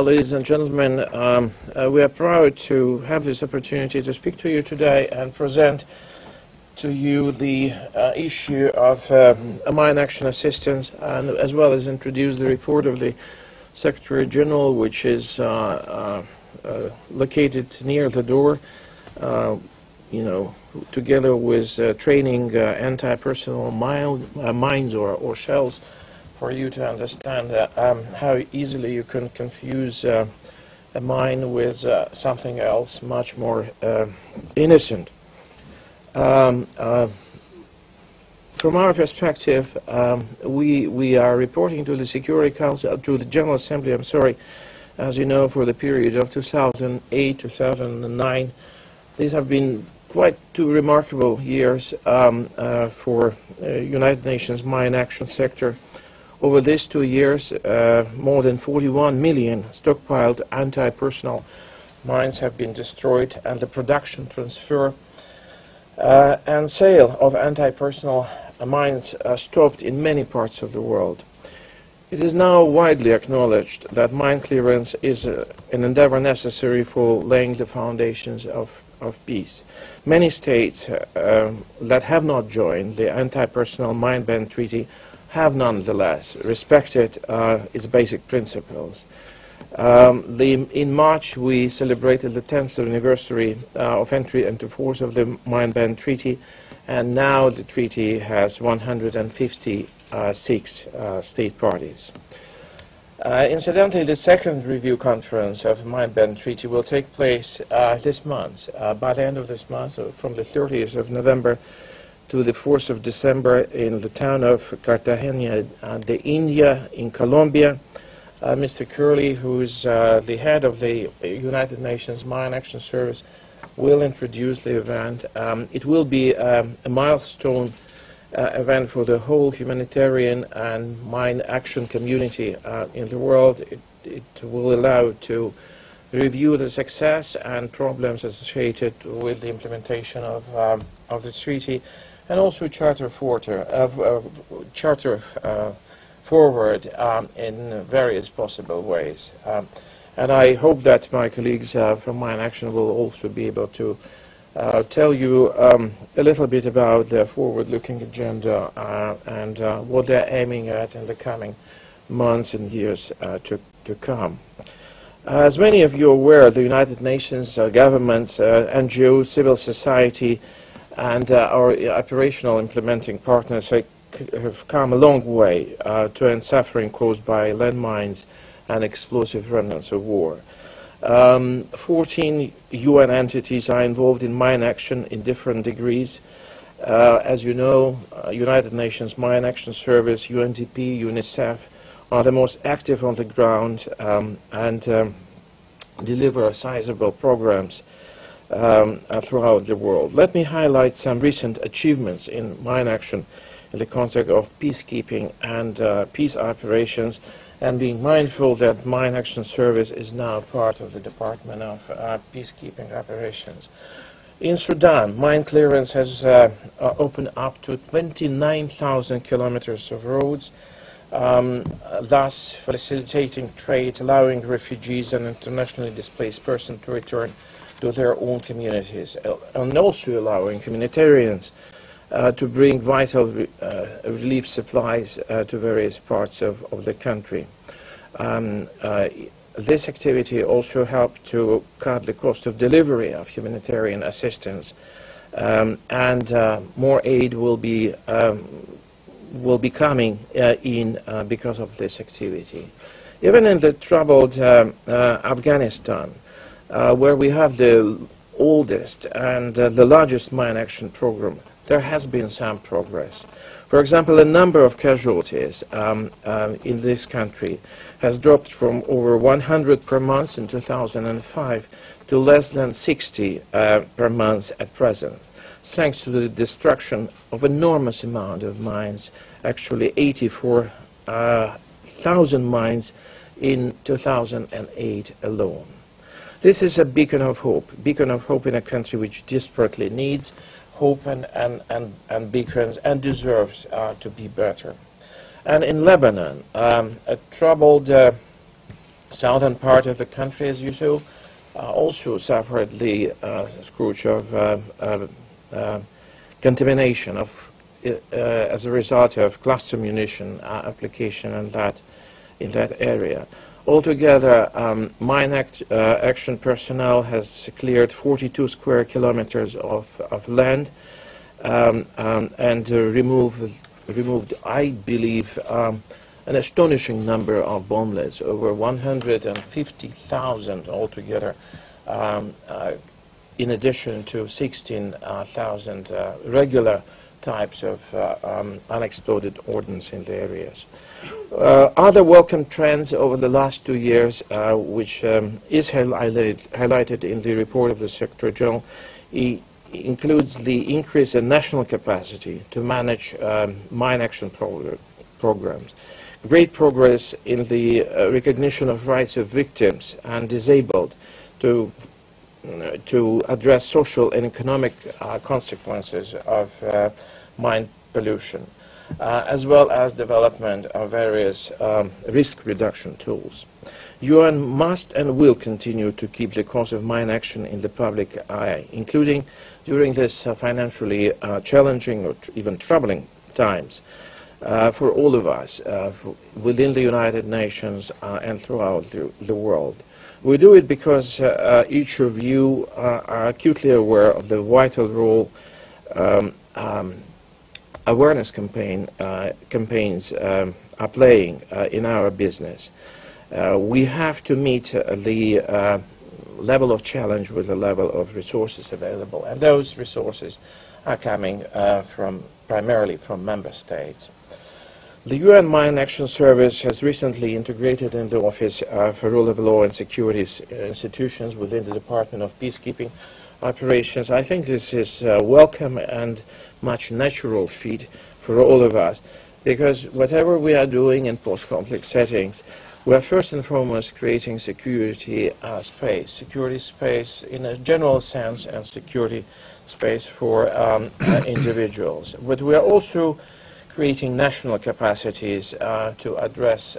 Ladies and gentlemen, we are proud to have this opportunity to speak to you today and present to you the issue of mine action assistance, and as well as introduce the report of the Secretary General, which is located near the door, together with training anti-personnel mines or shells, for you to understand how easily you can confuse a mine with something else much more innocent. From our perspective, we are reporting to the Security Council, to the General Assembly, as you know, for the period of 2008-2009. These have been quite two remarkable years for United Nations mine action sector. Over these 2 years, more than 41 million stockpiled anti-personnel mines have been destroyed, and the production, transfer, and sale of anti-personnel mines stopped in many parts of the world. It is now widely acknowledged that mine clearance is an endeavor necessary for laying the foundations of peace. Many states that have not joined the anti-personnel mine ban treaty have nonetheless respected its basic principles. In March, we celebrated the 10th anniversary of entry into force of the mine ban treaty, and now the treaty has 156 state parties. Incidentally, the second review conference of the mine ban treaty will take place this month, by the end of this month, from the 30th of November to the 4th of December in the town of Cartagena de India in Colombia. Mr. Kerley, who is the head of the United Nations Mine Action Service, will introduce the event. It will be a milestone event for the whole humanitarian and mine action community in the world. It will allow to review the success and problems associated with the implementation of the treaty, and also charter forward in various possible ways. And I hope that my colleagues from Mine Action will also be able to tell you a little bit about their forward-looking agenda and what they're aiming at in the coming months and years to come. As many of you are aware, the United Nations, governments, NGOs, civil society, and our operational implementing partners have come a long way to end suffering caused by landmines and explosive remnants of war. 14 UN entities are involved in mine action in different degrees. As you know, United Nations Mine Action Service, UNDP, UNICEF are the most active on the ground and deliver sizable programs throughout the world. Let me highlight some recent achievements in mine action in the context of peacekeeping and peace operations, and being mindful that Mine Action Service is now part of the Department of Peacekeeping Operations. In Sudan, mine clearance has opened up to 29,000 kilometers of roads, thus facilitating trade, allowing refugees and internationally displaced persons to return to their own communities, and also allowing humanitarians to bring vital relief supplies to various parts of the country. This activity also helped to cut the cost of delivery of humanitarian assistance, and more aid will be coming in because of this activity. Even in the troubled Afghanistan, where we have the oldest and the largest mine action program, there has been some progress. For example, the number of casualties in this country has dropped from over 100 per month in 2005 to less than 60 per month at present, thanks to the destruction of enormous amount of mines, actually 84,000 mines in 2008 alone. This is a beacon of hope in a country which desperately needs hope and beacons and deserves to be better. And in Lebanon, a troubled southern part of the country, as you saw, also suffered the scourge of contamination as a result of cluster munition application in that area. Altogether, mine action personnel has cleared 42 square kilometers of land and removed, I believe, an astonishing number of bomblets, over 150,000 altogether, in addition to 16,000 regular types of unexploded ordnance in the areas. Other welcome trends over the last 2 years, which is highlighted in the report of the Secretary General, includes the increase in national capacity to manage mine action programs. Great progress in the recognition of rights of victims and disabled to address social and economic consequences of mine pollution, as well as development of various risk reduction tools. UN must and will continue to keep the cause of mine action in the public eye, including during this financially challenging or even troubling times for all of us within the United Nations and throughout the world. We do it because each of you are acutely aware of the vital role awareness campaigns are playing in our business. We have to meet the level of challenge with the level of resources available, and those resources are coming primarily from member states. The UN Mine Action Service has recently integrated in the Office for Rule of Law and Security institutions within the Department of Peacekeeping Operations. I think this is a welcome and much natural feat for all of us, because whatever we are doing in post-conflict settings, we are first and foremost creating security space in a general sense, and security space for individuals. But we are also creating national capacities to address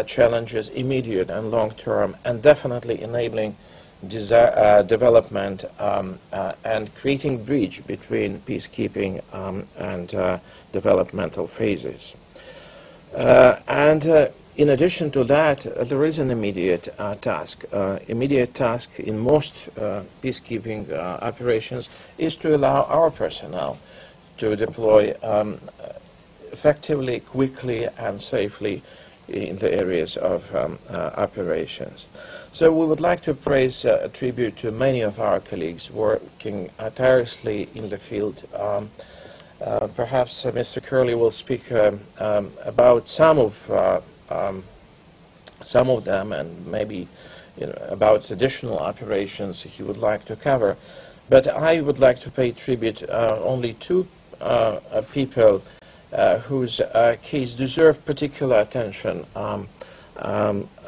challenges immediate and long-term, and definitely enabling development and creating bridge between peacekeeping and developmental phases. In addition to that, there is an immediate task. Immediate task in most peacekeeping operations is to allow our personnel to deploy effectively, quickly, and safely in the areas of operations. So we would like to praise a tribute to many of our colleagues working tirelessly in the field. Perhaps Mr. Kerley will speak about some of them, and maybe about additional operations he would like to cover. But I would like to pay tribute only to people whose case deserve particular attention.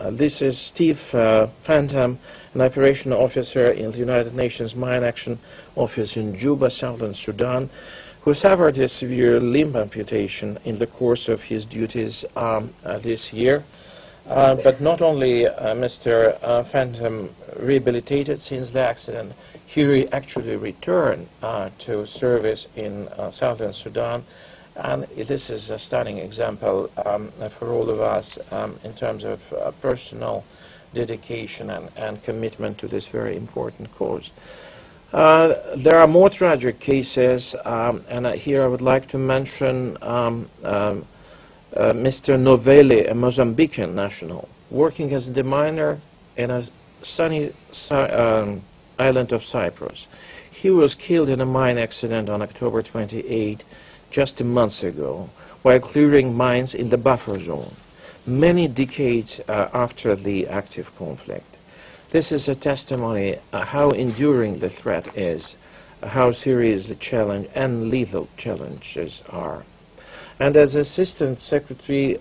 This is Steve Phantom, an operation officer in the United Nations Mine Action Office in Juba, Southern Sudan, who suffered a severe limb amputation in the course of his duties this year. But not only Mr. Phantom rehabilitated since the accident, he actually returned to service in Southern Sudan, and this is a stunning example for all of us in terms of personal dedication and commitment to this very important cause. There are more tragic cases, and here I would like to mention Mr. Novelli, a Mozambican national, working as a deminer in a sunny island of Cyprus. He was killed in a mine accident on October 28, just a month ago, while clearing mines in the buffer zone, many decades after the active conflict. This is a testimony how enduring the threat is, how serious the challenge and lethal challenges are. And as Assistant Secretary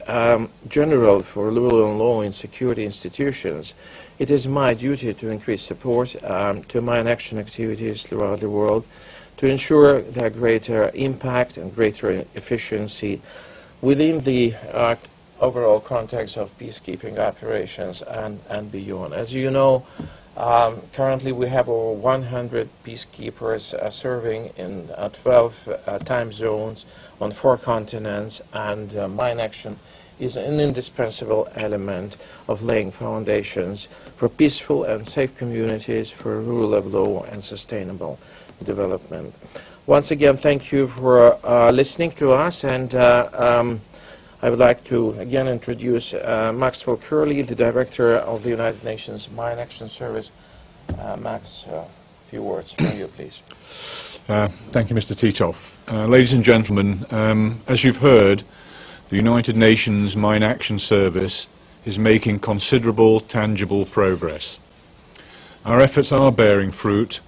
General for Rule of Law and Security Institutions, it is my duty to increase support to mine action activities throughout the world to ensure their greater impact and greater efficiency within the overall context of peacekeeping operations and beyond. As you know, currently we have over 100 peacekeepers serving in 12 time zones on 4 continents, and mine action is an indispensable element of laying foundations for peaceful and safe communities, for rule of law and sustainable development. Once again, thank you for listening to us, and I would like to again introduce Maxwell Kerley, the Director of the United Nations Mine Action Service. Max, a few words from you, please. Thank you, Mr. Titov. Ladies and gentlemen, as you've heard, the United Nations Mine Action Service is making considerable, tangible progress. Our efforts are bearing fruit.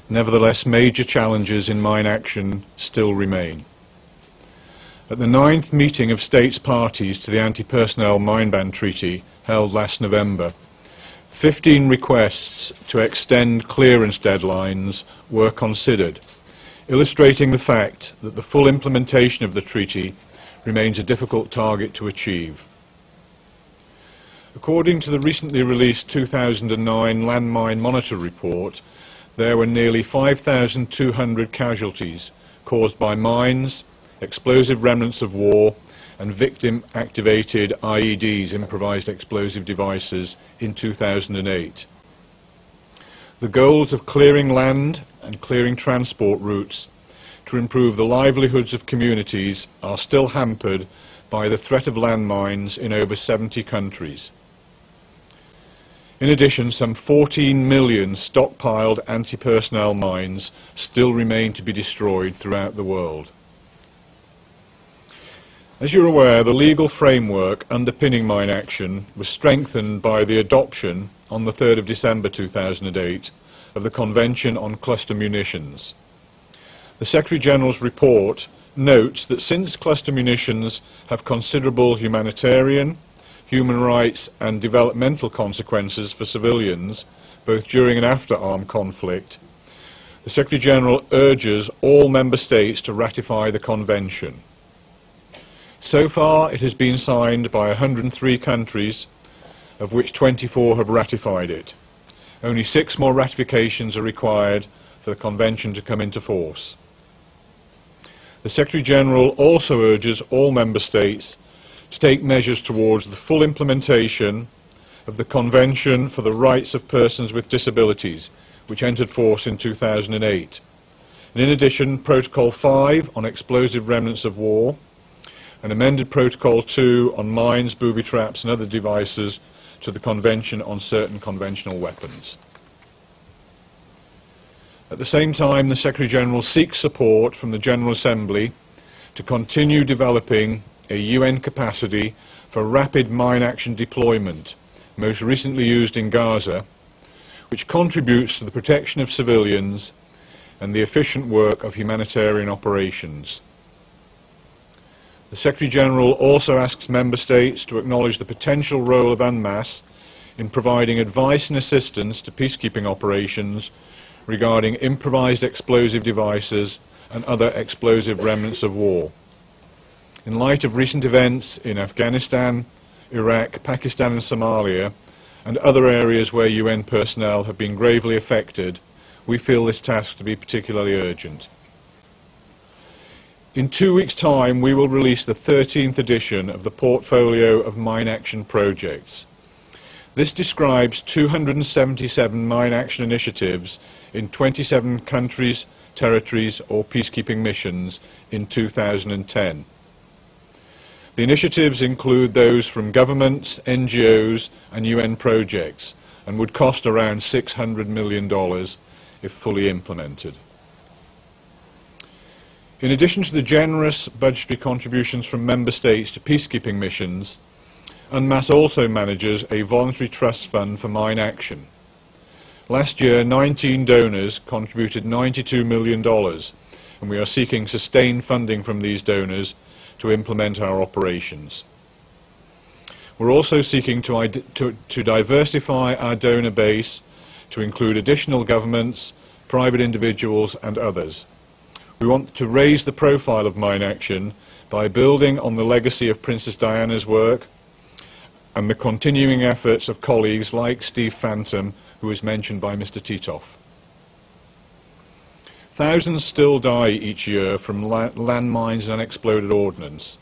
Nevertheless, major challenges in mine action still remain. At the 9th meeting of states parties to the Anti-Personnel Mine Ban Treaty held last November, 15 requests to extend clearance deadlines were considered, illustrating the fact that the full implementation of the treaty remains a difficult target to achieve. According to the recently released 2009 Landmine Monitor report, there were nearly 5,200 casualties caused by mines, explosive remnants of war, and victim-activated IEDs, improvised explosive devices, in 2008. The goals of clearing land and clearing transport routes to improve the livelihoods of communities are still hampered by the threat of landmines in over 70 countries. In addition, some 14 million stockpiled anti-personnel mines still remain to be destroyed throughout the world. As you're aware, the legal framework underpinning mine action was strengthened by the adoption on the 3rd of December 2008 of the Convention on Cluster Munitions. The Secretary-General's report notes that since cluster munitions have considerable humanitarian, human rights and developmental consequences for civilians, both during and after armed conflict, the Secretary-General urges all member states to ratify the Convention. So far, it has been signed by 103 countries, of which 24 have ratified it. Only 6 more ratifications are required for the Convention to come into force. The Secretary-General also urges all member states to take measures towards the full implementation of the Convention for the Rights of Persons with Disabilities, which entered force in 2008. And in addition, Protocol 5 on explosive remnants of war, an amended Protocol 2 on mines, booby traps and other devices to the Convention on certain conventional weapons. At the same time, the Secretary-General seeks support from the General Assembly to continue developing a UN capacity for rapid mine action deployment, most recently used in Gaza, which contributes to the protection of civilians and the efficient work of humanitarian operations. The Secretary-General also asks Member States to acknowledge the potential role of UNMAS in providing advice and assistance to peacekeeping operations regarding improvised explosive devices and other explosive remnants of war. In light of recent events in Afghanistan, Iraq, Pakistan and Somalia, and other areas where UN personnel have been gravely affected, we feel this task to be particularly urgent. In 2 weeks' time, we will release the 13th edition of the Portfolio of Mine Action Projects. This describes 277 mine action initiatives in 27 countries, territories or peacekeeping missions in 2010. The initiatives include those from governments, NGOs and UN projects and would cost around $600 million if fully implemented. In addition to the generous budgetary contributions from Member States to peacekeeping missions, UNMAS also manages a voluntary trust fund for mine action. Last year, 19 donors contributed $92 million, and we are seeking sustained funding from these donors to implement our operations. We're also seeking to diversify our donor base to include additional governments, private individuals and others. We want to raise the profile of mine action by building on the legacy of Princess Diana's work, and the continuing efforts of colleagues like Steve Phantom, who was mentioned by Mr. Titov. Thousands still die each year from landmines and unexploded ordnance.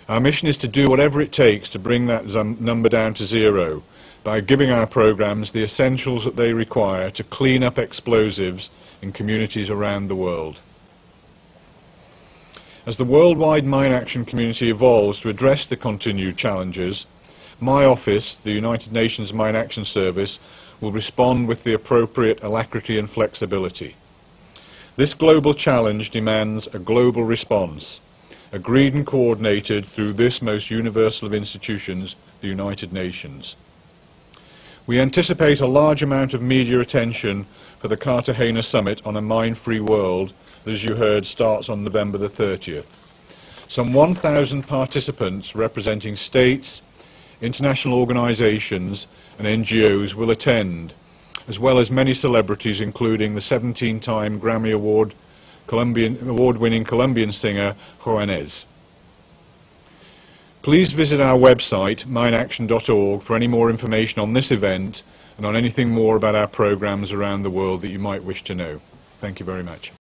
Our mission is to do whatever it takes to bring that number down to zero by giving our programs the essentials that they require to clean up explosives in communities around the world. As the worldwide mine action community evolves to address the continued challenges, my office, the United Nations Mine Action Service, will respond with the appropriate alacrity and flexibility. This global challenge demands a global response, agreed and coordinated through this most universal of institutions, the United Nations. We anticipate a large amount of media attention for the Cartagena Summit on a mine-free world that, as you heard, starts on November the 30th. Some 1,000 participants representing states, international organisations and NGOs will attend, as well as many celebrities including the 17-time Grammy Award-winning Colombian singer Juanes. Please visit our website, mineaction.org, for any more information on this event and on anything more about our programs around the world that you might wish to know. Thank you very much.